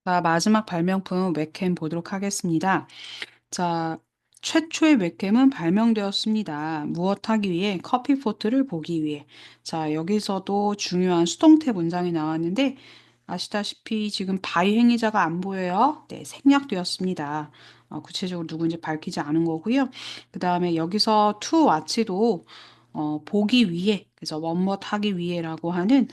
자, 마지막 발명품 웹캠 보도록 하겠습니다. 자, 최초의 웹캠은 발명되었습니다. 무엇 하기 위해? 커피포트를 보기 위해. 자, 여기서도 중요한 수동태 문장이 나왔는데, 아시다시피 지금 바이 행위자가 안 보여요. 네, 생략되었습니다. 구체적으로 누군지 밝히지 않은 거고요. 그 다음에 여기서 to watch도 보기 위해, 그래서 원뭇 하기 위해라고 하는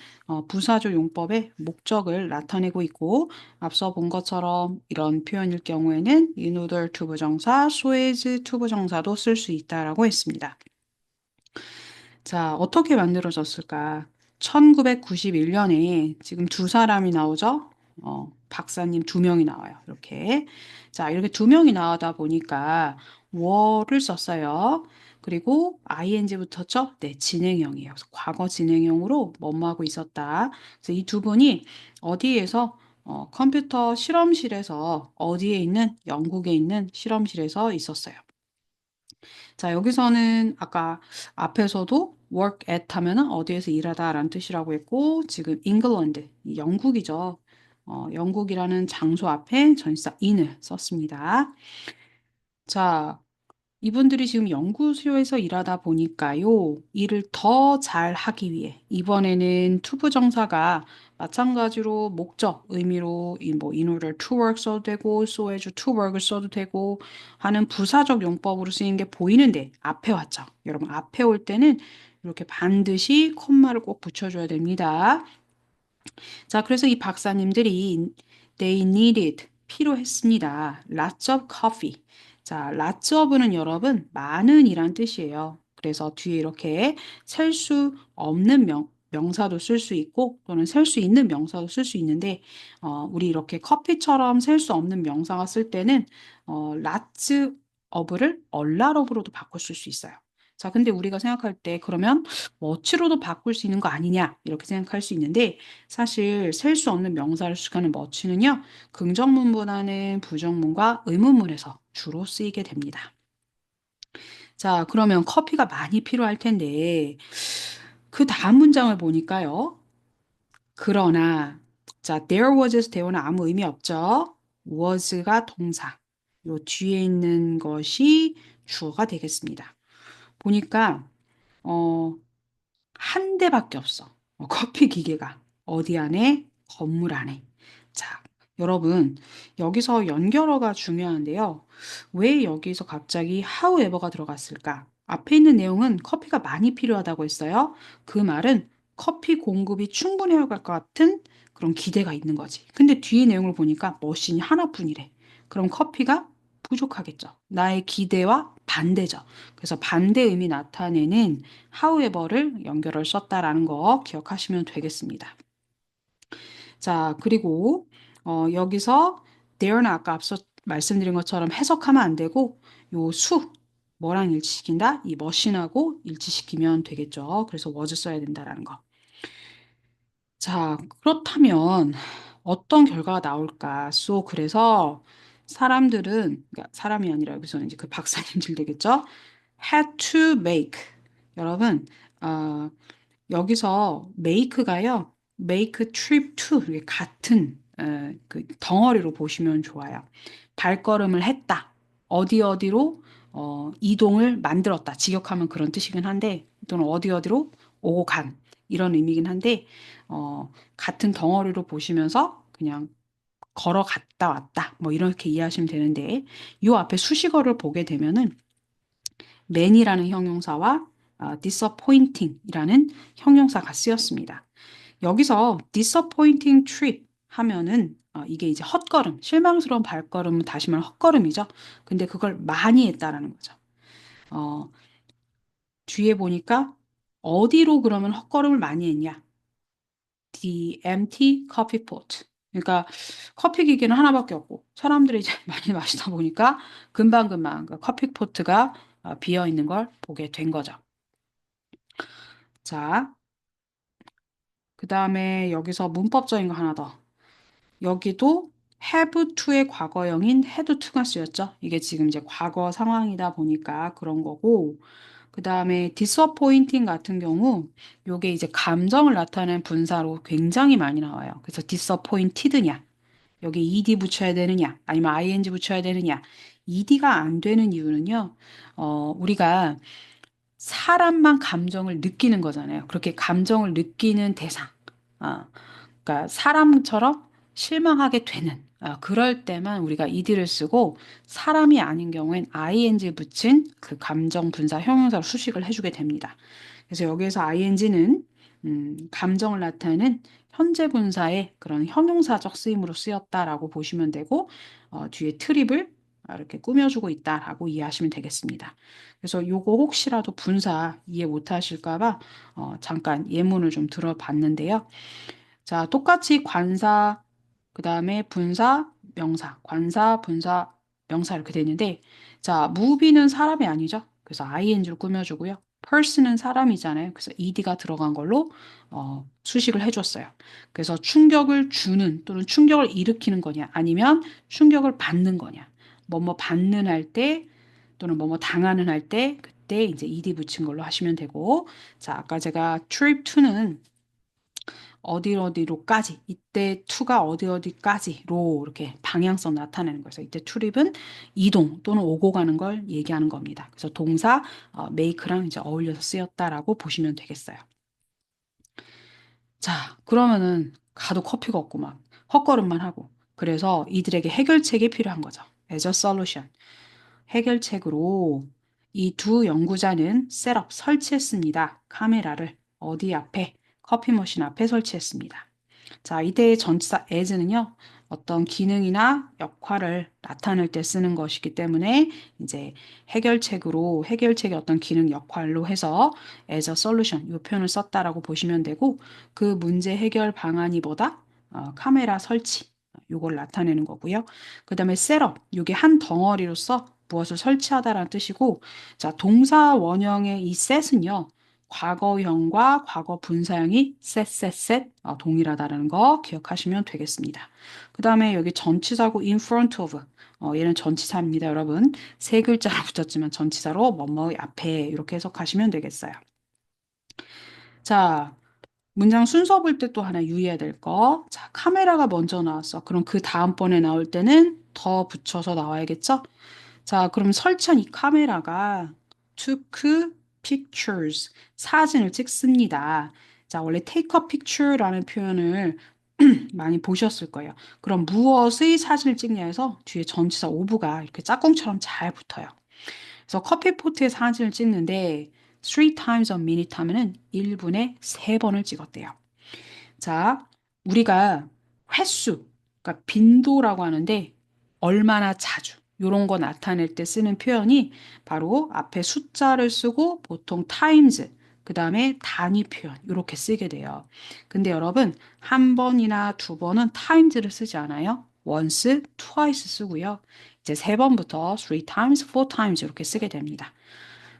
부사조 용법의 목적을 나타내고 있고, 앞서 본 것처럼 이런 표현일 경우에는 인우들 투부정사, 소에즈 투부정사도 쓸 수 있다라고 했습니다. 자, 어떻게 만들어졌을까? 1991년에 지금 두 사람이 나오죠? 박사님 두 명이 나와요. 이렇게. 자, 이렇게 두 명이 나오다 보니까 were를 썼어요. 그리고 ing 붙었죠? 네, 진행형이에요. 그래서 과거 진행형으로 뭐뭐 하고 있었다. 그래서 이 두 분이 어디에서 컴퓨터 실험실에서 어디에 있는 영국에 있는 실험실에서 있었어요. 자, 여기서는 아까 앞에서도 work at 하면은 어디에서 일하다라는 뜻이라고 했고, 지금 잉글랜드, 이 영국이죠. 영국이라는 장소 앞에 전치사 in을 썼습니다. 자, 이분들이 지금 연구소에서 일하다 보니까요, 일을 더 잘하기 위해, 이번에는 투부정사가 마찬가지로 목적, 의미로, 뭐, in order to work 써도 되고, so as to work을 써도 되고, 하는 부사적 용법으로 쓰이는 게 보이는데, 앞에 왔죠. 여러분, 앞에 올 때는 이렇게 반드시 콤마를 꼭 붙여줘야 됩니다. 자, 그래서 이 박사님들이 they needed 필요했습니다. lots of coffee. 자, lots of는 여러분 많은이란 뜻이에요. 그래서 뒤에 이렇게 셀 수 없는 명사도 쓸 수 있고 또는 셀 수 있는 명사도 쓸 수 있는데 우리 이렇게 커피처럼 셀 수 없는 명사가 쓸 때는 lots of를 a lot of로도 바꿔 쓸 수 있어요. 자, 근데 우리가 생각할 때 그러면 much로도 바꿀 수 있는 거 아니냐 이렇게 생각할 수 있는데 사실 셀 수 없는 명사를 수식하는 much는요, 긍정문보다는 부정문과 의문문에서 주로 쓰이게 됩니다. 자, 그러면 커피가 많이 필요할 텐데, 그 다음 문장을 보니까요. 그러나, 자, there was에서 대어는 아무 의미 없죠. was가 동사. 요 뒤에 있는 것이 주어가 되겠습니다. 보니까, 어, 한 대밖에 없어. 커피 기계가. 어디 안에? 건물 안에. 자, 여러분, 여기서 연결어가 중요한데요. 왜 여기서 갑자기 however가 들어갔을까? 앞에 있는 내용은 커피가 많이 필요하다고 했어요. 그 말은 커피 공급이 충분해야 할 것 같은 그런 기대가 있는 거지. 근데 뒤에 내용을 보니까 머신이 하나뿐이래. 그럼 커피가 부족하겠죠. 나의 기대와 반대죠. 그래서 반대 의미 나타내는 however를 연결을 썼다라는 거 기억하시면 되겠습니다. 자, 그리고 여기서 there는 아까 앞서 말씀드린 것처럼 해석하면 안 되고 요 뭐랑 일치시킨다? 이 머신하고 일치시키면 되겠죠. 그래서 was 써야 된다라는 거. 자, 그렇다면 어떤 결과가 나올까? 그래서 사람들은, 그러니까 사람이 아니라 여기서는 이제 그 박사님들 되겠죠? had to make. 여러분, 아, 여기서 make가요, make trip to, 이게 같은 그 덩어리로 보시면 좋아요. 발걸음을 했다. 어디 어디로 이동을 만들었다. 직역하면 그런 뜻이긴 한데, 또는 어디 어디로 오고 간 이런 의미긴 한데, 같은 덩어리로 보시면서 그냥 걸어갔다 왔다. 뭐 이렇게 이해하시면 되는데, 요 앞에 수식어를 보게 되면은 man이라는 형용사와 disappointing이라는 형용사가 쓰였습니다. 여기서 disappointing trip 하면은 이게 이제 헛걸음, 실망스러운 발걸음은 다시 말해 헛걸음이죠. 근데 그걸 많이 했다라는 거죠. 어, 뒤에 보니까 어디로 그러면 헛걸음을 많이 했냐? The empty coffee pot. 그러니까 커피 기계는 하나밖에 없고 사람들이 이제 많이 마시다 보니까 금방금방 그 커피 포트가 비어 있는 걸 보게 된 거죠. 자, 그 다음에 여기서 문법적인 거 하나 더. 여기도 have to의 과거형인 had to가 쓰였죠. 이게 지금 이제 과거 상황이다 보니까 그런 거고, 그 다음에 disappointing 같은 경우, 요게 이제 감정을 나타내는 분사로 굉장히 많이 나와요. 그래서 disappointed냐, 여기 ed 붙여야 되느냐, 아니면 ing 붙여야 되느냐. ed가 안 되는 이유는요, 우리가 사람만 감정을 느끼는 거잖아요. 그렇게 감정을 느끼는 대상. 아, 그러니까 사람처럼 실망하게 되는 그럴 때만 우리가 ed를 쓰고 사람이 아닌 경우엔 ing 붙인 그 감정 분사 형용사로 수식을 해주게 됩니다. 그래서 여기에서 ing는 감정을 나타내는 현재 분사의 그런 형용사적 쓰임으로 쓰였다라고 보시면 되고 뒤에 트립을 이렇게 꾸며주고 있다라고 이해하시면 되겠습니다. 그래서 요거 혹시라도 분사 이해 못 하실까 봐 잠깐 예문을 좀 들어봤는데요. 자, 똑같이 관사, 그 다음에 분사, 명사, 관사, 분사, 명사 이렇게 되는데, 자, movie는 사람이 아니죠. 그래서 ing로 꾸며주고요. person은 사람이잖아요. 그래서 ed가 들어간 걸로 수식을 해줬어요. 그래서 충격을 주는 또는 충격을 일으키는 거냐, 아니면 충격을 받는 거냐, 뭐뭐 받는 할 때, 또는 뭐뭐 당하는 할 때, 그때 이제 ed 붙인 걸로 하시면 되고, 자, 아까 제가 trip to는 어디 어디로까지 이때 to가 어디 어디까지로 이렇게 방향성 나타내는 거예요. 그래서 이때 to립은 이동 또는 오고 가는 걸 얘기하는 겁니다. 그래서 동사 make랑 이제 어울려서 쓰였다라고 보시면 되겠어요. 자, 그러면은 가도 커피가 없고 막 헛걸음만 하고 그래서 이들에게 해결책이 필요한 거죠. as a solution. 해결책으로 이 두 연구자는 셋업 설치했습니다. 카메라를 어디 앞에 커피 머신 앞에 설치했습니다. 자, 이때의 전치사 as는요, 어떤 기능이나 역할을 나타낼 때 쓰는 것이기 때문에 이제 해결책의 어떤 기능 역할로 해서 as a solution 이 표현을 썼다라고 보시면 되고 그 문제 해결 방안이 보다 카메라 설치 요걸 나타내는 거고요. 그 다음에 셋업 요게 한 덩어리로서 무엇을 설치하다라는 뜻이고 자, 동사 원형의 이 set은요. 과거형과 과거 분사형이 셋 동일하다는 거 기억하시면 되겠습니다. 그 다음에 여기 전치사고 in front of 얘는 전치사입니다, 여러분. 세 글자로 붙었지만 전치사로 뭐뭐의 앞에 이렇게 해석하시면 되겠어요. 자, 문장 순서 볼 때 또 하나 유의해야 될 거. 자, 카메라가 먼저 나왔어. 그럼 그 다음번에 나올 때는 더 붙여서 나와야겠죠? 자, 그럼 설치한 이 카메라가 took pictures, 사진을 찍습니다. 자, 원래 take a picture라는 표현을 많이 보셨을 거예요. 그럼 무엇의 사진을 찍냐 해서 뒤에 전치사 오브가 이렇게 짝꿍처럼 잘 붙어요. 그래서 커피포트의 사진을 찍는데 three times a minute 하면은 1분에 3번을 찍었대요. 자, 우리가 횟수, 그러니까 빈도라고 하는데 얼마나 자주 이런 거 나타낼 때 쓰는 표현이 바로 앞에 숫자를 쓰고 보통 times, 그 다음에 단위 표현 이렇게 쓰게 돼요. 근데 여러분 한 번이나 두 번은 times를 쓰지 않아요. once, twice 쓰고요. 이제 세 번부터 three times, four times 이렇게 쓰게 됩니다.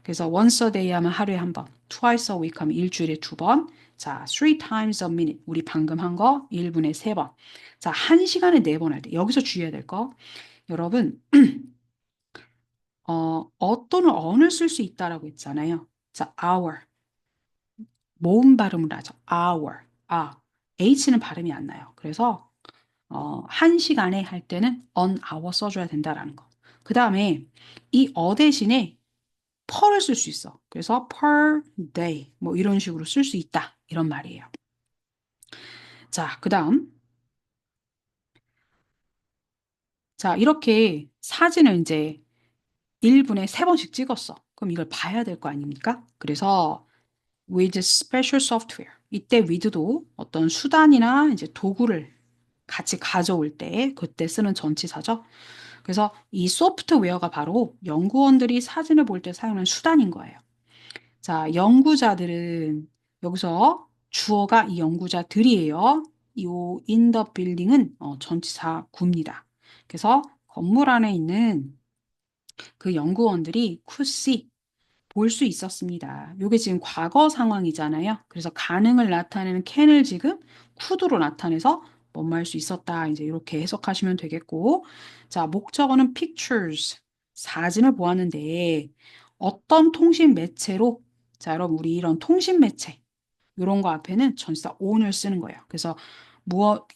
그래서 once a day 하면 하루에 한 번, twice a week 하면 일주일에 두 번, 자, three times a minute, 우리 방금 한 거 1분에 세 번. 자, 한 시간에 네 번 할 때, 여기서 주의해야 될 거. 여러분, 또는 on을 쓸 수 있다라고 했잖아요. 자, hour. 모음 발음을 하죠. hour. H는 발음이 안 나요. 그래서, 한 시간에 할 때는 on hour 써줘야 된다라는 거. 그 다음에 이 대신에 per를 쓸 수 있어. 그래서 per day 뭐 이런 식으로 쓸 수 있다. 이런 말이에요. 자, 그다음 자, 이렇게 사진을 이제 1분에 3번씩 찍었어. 그럼 이걸 봐야 될 거 아닙니까? 그래서 with special software. 이때 with도 어떤 수단이나 이제 도구를 같이 가져올 때 그때 쓰는 전치사죠. 그래서 이 소프트웨어가 바로 연구원들이 사진을 볼 때 사용하는 수단인 거예요. 자, 연구자들은 여기서 주어가 이 연구자들이에요. 이 in the building은 전치사 구입니다. 그래서 건물 안에 있는 그 연구원들이 could see 볼 수 있었습니다. 이게 지금 과거 상황이잖아요. 그래서 가능을 나타내는 can을 지금 could로 나타내서 뭐뭐 할 수 있었다. 이제 이렇게 해석하시면 되겠고. 자, 목적어는 pictures. 사진을 보았는데 어떤 통신 매체로 자, 여러분 우리 이런 통신 매체 이런 거 앞에는 전치사 on을 쓰는 거예요. 그래서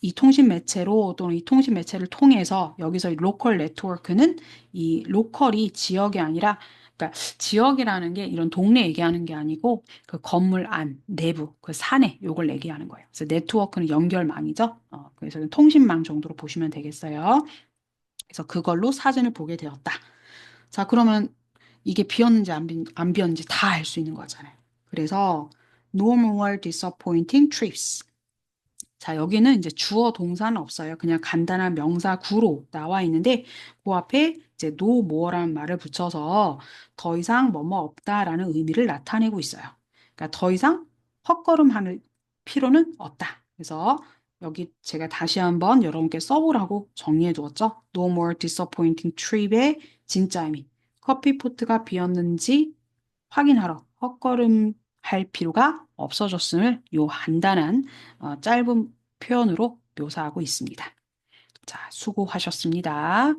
이 통신 매체로 또는 이 통신 매체를 통해서 여기서 이 로컬 네트워크는 이 로컬이 지역이 아니라 그러니까 지역이라는 게 이런 동네 얘기하는 게 아니고 그 건물 안, 내부, 그 사내 요걸 얘기하는 거예요. 그래서 네트워크는 연결망이죠. 그래서 통신망 정도로 보시면 되겠어요. 그래서 그걸로 사진을 보게 되었다. 자, 그러면 이게 비었는지 안 비었는지 다 알 수 있는 거잖아요. 그래서 normal or disappointing trips. 자, 여기는 이제 주어 동사는 없어요. 그냥 간단한 명사 구로 나와 있는데 그 앞에 이제 no more라는 말을 붙여서 더 이상 뭐뭐 없다라는 의미를 나타내고 있어요. 그러니까 더 이상 헛걸음할 필요는 없다. 그래서 여기 제가 다시 한번 여러분께 써보라고 정리해 두었죠. No more disappointing trip의 진짜 의미. 커피포트가 비었는지 확인하러 헛걸음 할 필요가 없어졌음을 요 간단한 짧은 표현으로 묘사하고 있습니다. 자, 수고하셨습니다.